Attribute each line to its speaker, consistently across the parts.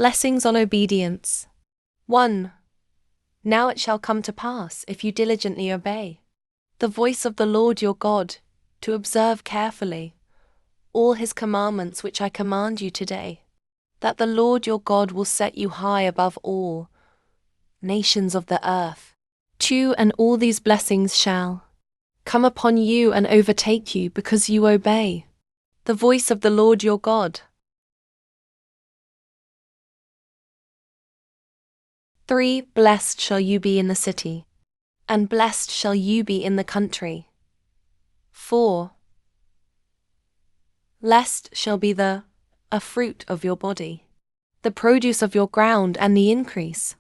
Speaker 1: Blessings on obedience. 1. Now it shall come to pass, if you diligently obey the voice of the Lord your God, to observe carefully all his commandments which I command you today, that the Lord your God will set you high above all nations of the earth. 2. And all these blessings shall come upon you and overtake you, because you obey the voice of the Lord your God. 3. Blessed shall you be in the city, and blessed shall you be in the country. 4. Blessed shall be the fruit of your body, the produce of your ground, and the increase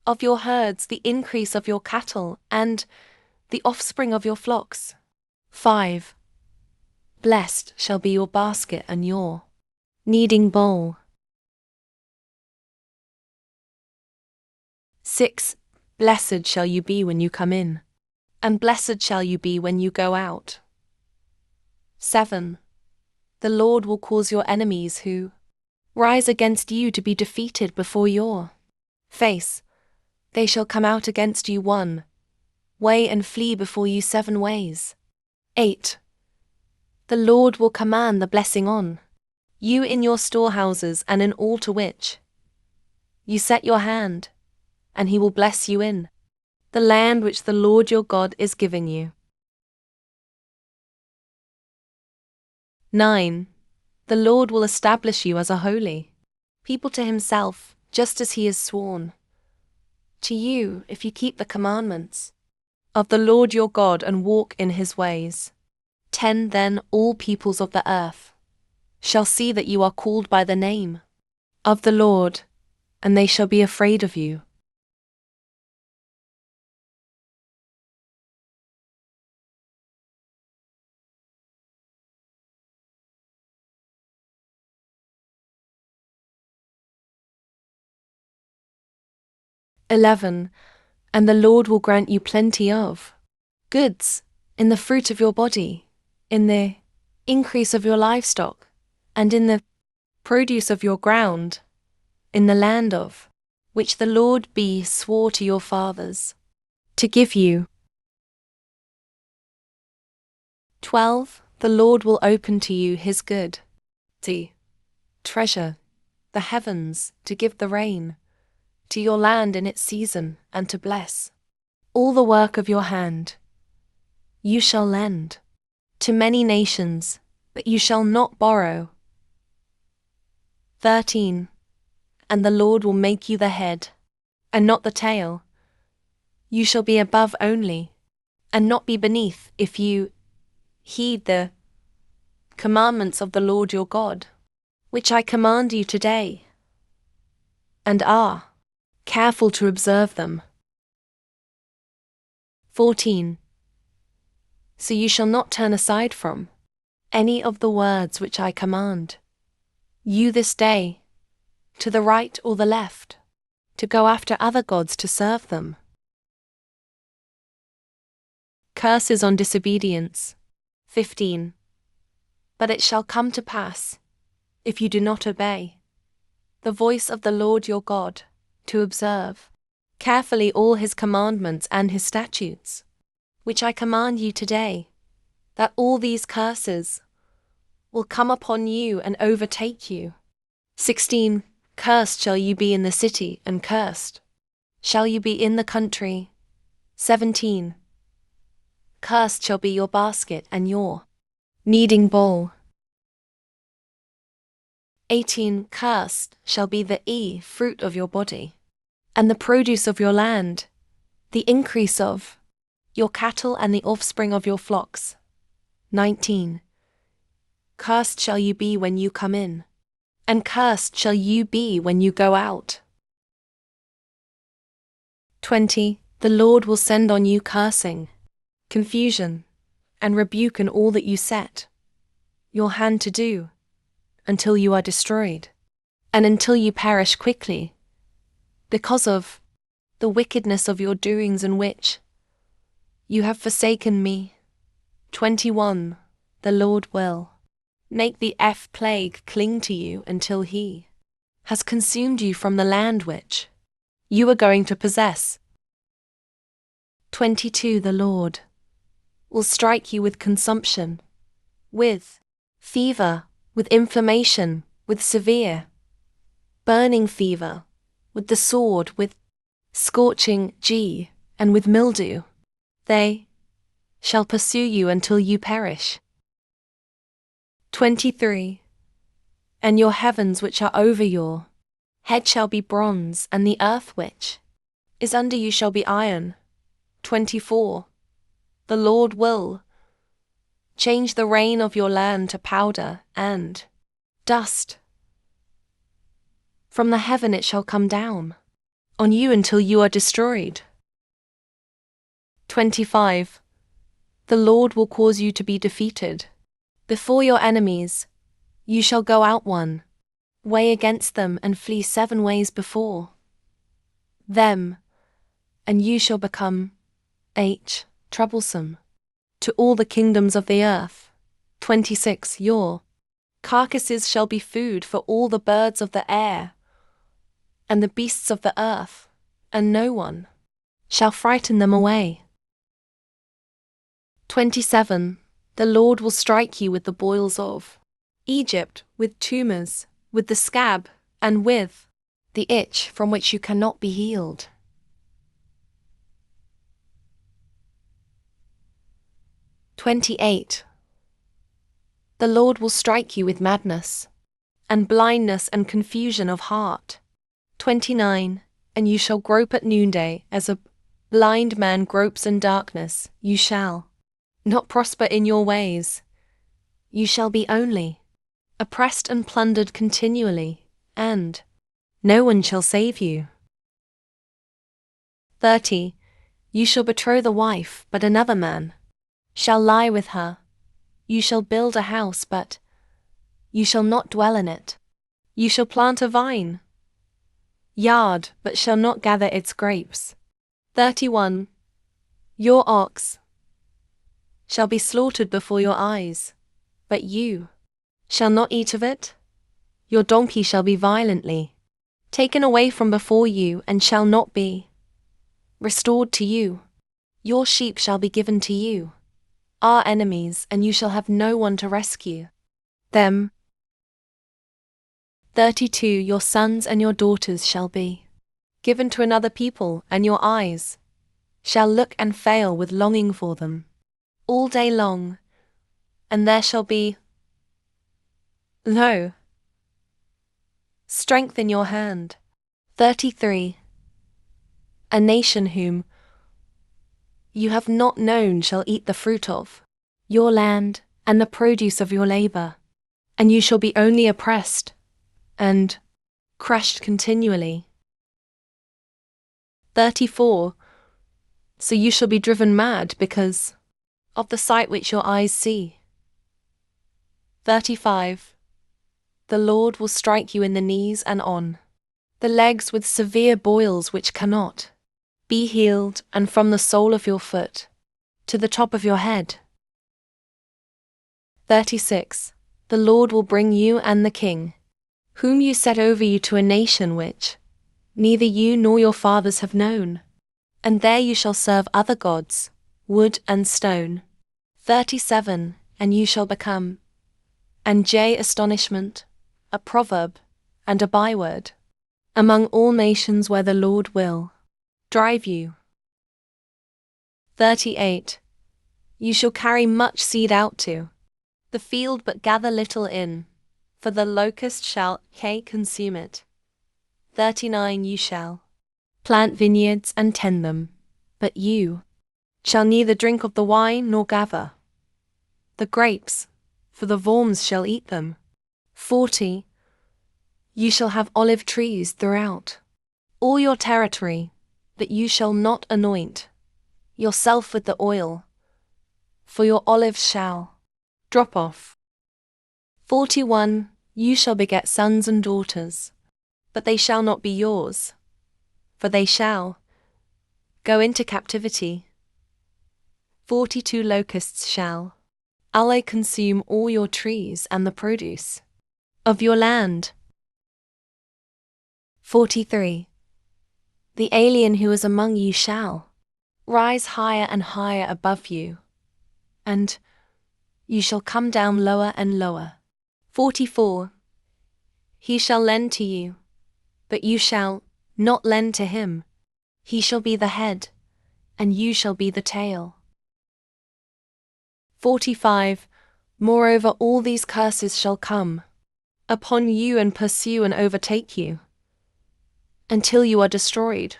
Speaker 1: of your herds, the increase of your cattle, and the offspring of your flocks. 5. Blessed shall be your basket and your kneading bowl. 6. Blessed shall you be when you come in, and blessed shall you be when you go out. 7. The Lord will cause your enemies who rise against you to be defeated before your face. They shall come out against you one way and flee before you 7 ways. 8. The Lord will command the blessing on you in your storehouses and in all to which you set your hand, and he will bless you in the land which the Lord your God is giving you. 9. The Lord will establish you as a holy people to himself, just as he has sworn to you, if you keep the commandments of the Lord your God and walk in his ways. 10. Then all peoples of the earth shall see that you are called by the name of the Lord, and they shall be afraid of you. 11. And the Lord will grant you plenty of goods in the fruit of your body, in the increase of your livestock, and in the produce of your ground, in the land of which the Lord swore to your fathers to give you. 12. The Lord will open to you his good treasure, the heavens, to give the rain to your land in its season, and to bless all the work of your hand. You shall lend to many nations, but you shall not borrow. 13. And the Lord will make you the head, and not the tail. You shall be above only, and not be beneath, if you heed the commandments of the Lord your God, which I command you today, and are careful to observe them. 14. So you shall not turn aside from any of the words which I command you this day, to the right or the left, to go after other gods to serve them. Curses on disobedience. 15. But it shall come to pass, if you do not obey the voice of the Lord your God, to observe carefully all his commandments and his statutes, which I command you today, that all these curses will come upon you and overtake you. 16. Cursed shall you be in the city, and cursed shall you be in the country. 17. Cursed shall be your basket and your kneading bowl. 18. Cursed shall be the fruit of your body, and the produce of your land, the increase of your cattle, and the offspring of your flocks. 19. Cursed shall you be when you come in, and cursed shall you be when you go out. 20. The Lord will send on you cursing, confusion, and rebuke in all that you set your hand to do, until you are destroyed, and until you perish quickly, because of the wickedness of your doings in which you have forsaken me. 21. The Lord will make the plague cling to you until he has consumed you from the land which you are going to possess. 22. The Lord will strike you with consumption, with fever, with inflammation, with severe burning fever, with the sword, with scorching and with mildew. They shall pursue you until you perish. 23. And your heavens which are over your head shall be bronze, and the earth which is under you shall be iron. 24. The Lord will change the rain of your land to powder and dust. From the heaven it shall come down on you until you are destroyed. 25. The Lord will cause you to be defeated. Before your enemies, you shall go out one way against them and flee 7 ways before them, and you shall become troublesome to all the kingdoms of the earth. 26. Your carcasses shall be food for all the birds of the air and the beasts of the earth, and no one shall frighten them away. 27. The Lord will strike you with the boils of Egypt, with tumors, with the scab, and with the itch from which you cannot be healed. 28. The Lord will strike you with madness, and blindness and confusion of heart. 29. And you shall grope at noonday, as a blind man gropes in darkness. You shall not prosper in your ways. You shall be only oppressed and plundered continually, and no one shall save you. 30. You shall betroth a wife, but another man shall lie with her. You shall build a house, but you shall not dwell in it. You shall plant a vine yard, but shall not gather its grapes. 31. Your ox shall be slaughtered before your eyes, but you shall not eat of it. Your donkey shall be violently taken away from before you, and shall not be restored to you. Your sheep shall be given to you, our enemies, and you shall have no one to rescue them. 32. Your sons and your daughters shall be given to another people, and your eyes shall look and fail with longing for them all day long, and there shall be no strength in your hand. 33. A nation whom you have not known shall eat the fruit of your land and the produce of your labor, and you shall be only oppressed and crushed continually. 34. So you shall be driven mad because of the sight which your eyes see. 35. The Lord will strike you in the knees and on the legs with severe boils which cannot be healed, and from the sole of your foot to the top of your head. 36. The Lord will bring you and the king, whom you set over you, to a nation which neither you nor your fathers have known, and there you shall serve other gods, wood and stone. 37. And you shall become astonishment, a proverb, and a byword among all nations where the Lord will drive you. 38. You shall carry much seed out to the field, but gather little in, for the locust shall consume it. 39. You shall plant vineyards and tend them, but you shall neither drink of the wine nor gather the grapes, for the worms shall eat them. 40. You shall have olive trees throughout all your territory, but you shall not anoint yourself with the oil, for your olives shall drop off. 41. You shall beget sons and daughters, but they shall not be yours, for they shall go into captivity. 42. Locusts shall consume all your trees and the produce of your land. 43. The alien who is among you shall rise higher and higher above you, and you shall come down lower and lower. 44. He shall lend to you, but you shall not lend to him. He shall be the head, and you shall be the tail. 45. Moreover, all these curses shall come upon you and pursue and overtake you, until you are destroyed,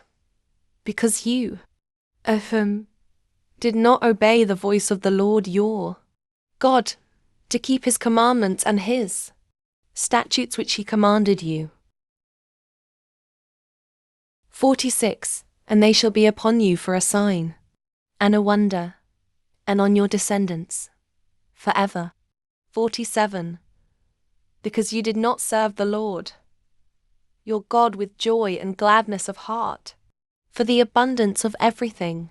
Speaker 1: because you, did not obey the voice of the Lord your God, to keep his commandments and his statutes which he commanded you. 46. And they shall be upon you for a sign, and a wonder, and on your descendants, forever. 47. Because you did not serve the Lord your God with joy and gladness of heart, for the abundance of everything.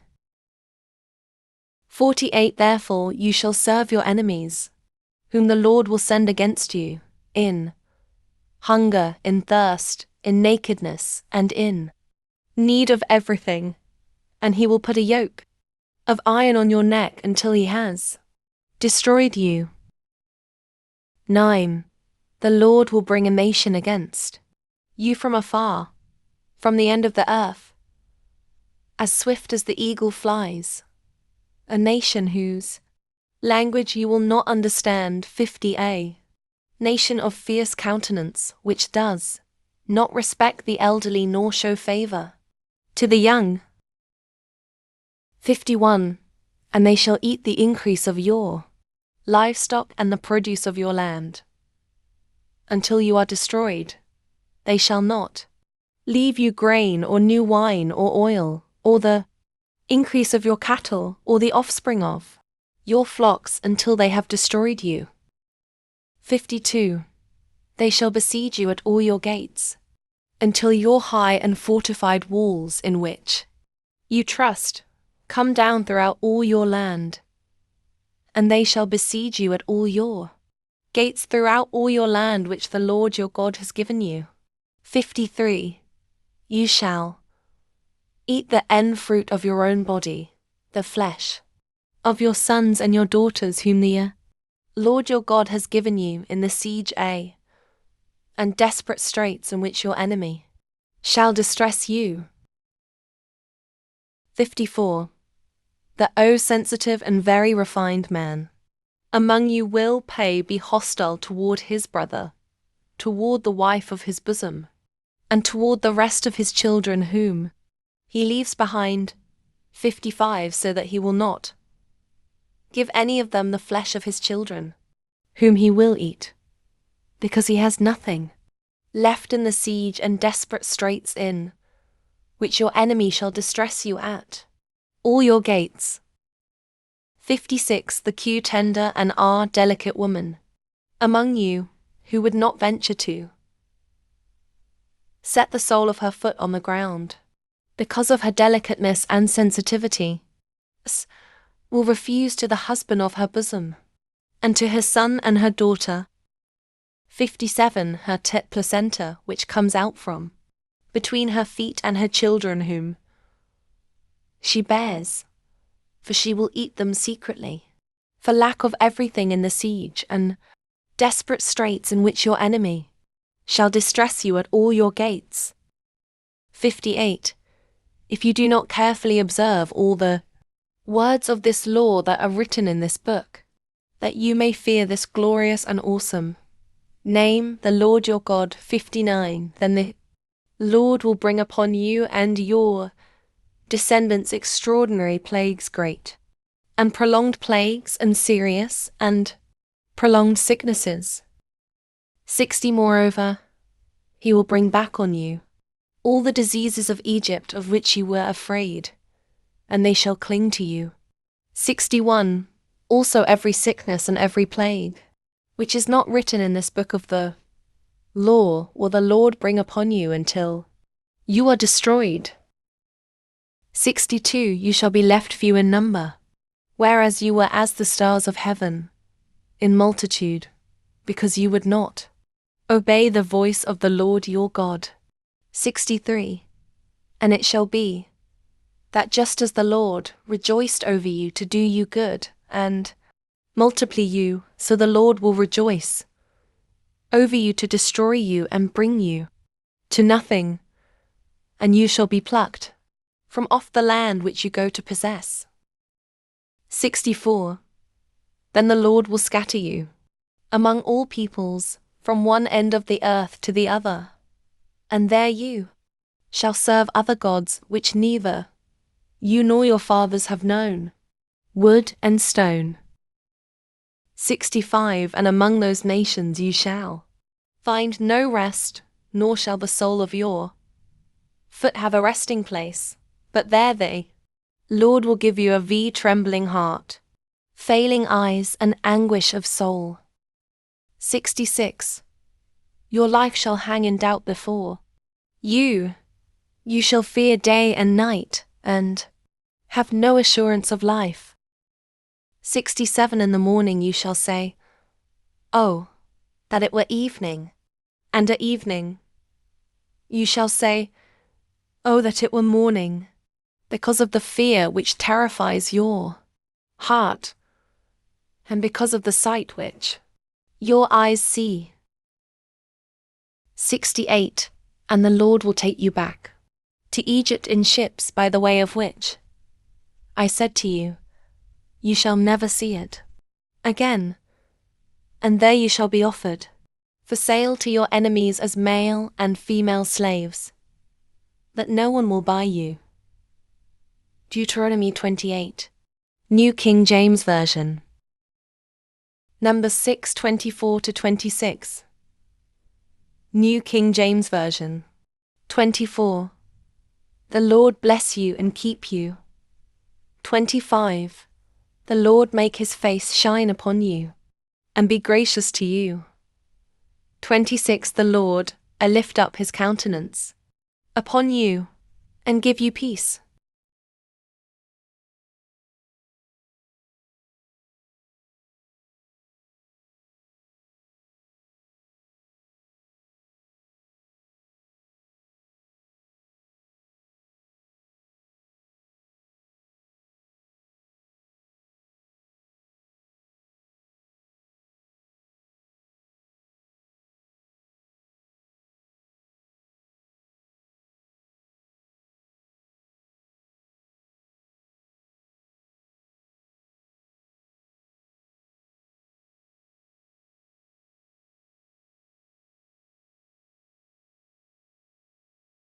Speaker 1: 48. Therefore you shall serve your enemies, whom the Lord will send against you, in hunger, in thirst, in nakedness, and in need of everything, and he will put a yoke of iron on your neck until he has destroyed you. 9. The Lord will bring a nation against you from afar, from the end of the earth, as swift as the eagle flies, a nation whose language you will not understand. 50a. Nation of fierce countenance, which does not respect the elderly nor show favor to the young. 51. And they shall eat the increase of your livestock and the produce of your land, until you are destroyed. They shall not leave you grain or new wine or oil, or the increase of your cattle, or the offspring of your flocks, until they have destroyed you. 52. They shall besiege you at all your gates, until your high and fortified walls in which you trust come down throughout all your land. And they shall besiege you at all your gates throughout all your land which the Lord your God has given you. 53. You shall eat the end fruit of your own body, the flesh of your sons and your daughters whom the Lord your God has given you in the siege and desperate straits in which your enemy shall distress you. 54. That O sensitive and very refined man among you will be hostile toward his brother, toward the wife of his bosom, and toward the rest of his children whom he leaves behind. 55. So that he will not give any of them the flesh of his children, whom he will eat, because he has nothing left in the siege and desperate straits in which your enemy shall distress you at all your gates. 56. The tender and delicate woman among you, who would not venture to set the sole of her foot on the ground, because of her delicateness and sensitivity, will refuse to the husband of her bosom, and to her son and her daughter. 57. Her placenta, which comes out from between her feet and her children whom she bears, for she will eat them secretly, for lack of everything in the siege and desperate straits in which your enemy shall distress you at all your gates. 58. If you do not carefully observe all the words of this law that are written in this book, that you may fear this glorious and awesome name, the Lord your God. 59. Then the Lord will bring upon you and your descendants extraordinary plagues, great and prolonged plagues, and serious and prolonged sicknesses. 60. Moreover, he will bring back on you all the diseases of Egypt of which you were afraid, and they shall cling to you. 61. Also every sickness and every plague, which is not written in this book of the law, will the Lord bring upon you until you are destroyed. 62. You shall be left few in number, whereas you were as the stars of heaven, in multitude, because you would not obey the voice of the Lord your God. 63. And it shall be, that just as the Lord rejoiced over you to do you good, and multiply you, so the Lord will rejoice over you to destroy you and bring you to nothing, and you shall be plucked from off the land which you go to possess. 64. Then the Lord will scatter you among all peoples, from one end of the earth to the other, and there you shall serve other gods which neither you nor your fathers have known, wood and stone. 65. And among those nations you shall find no rest, nor shall the sole of your foot have a resting place, but there the Lord will give you a trembling heart, failing eyes, and anguish of soul. 66. Your life shall hang in doubt before you shall fear day and night, and have no assurance of life. 67. In the morning you shall say, Oh, that it were evening, and at evening you shall say, Oh, that it were morning, because of the fear which terrifies your heart, and because of the sight which your eyes see. 68. And the Lord will take you back to Egypt in ships by the way of which I said to you, You shall never see it again, and there you shall be offered for sale to your enemies as male and female slaves, that no one will buy you. Deuteronomy 28, New King James Version. Numbers 6:24-26. New King James Version. 24. The Lord bless you and keep you. 25. The Lord make his face shine upon you, and be gracious to you. 26. The Lord lift up his countenance upon you, and give you peace.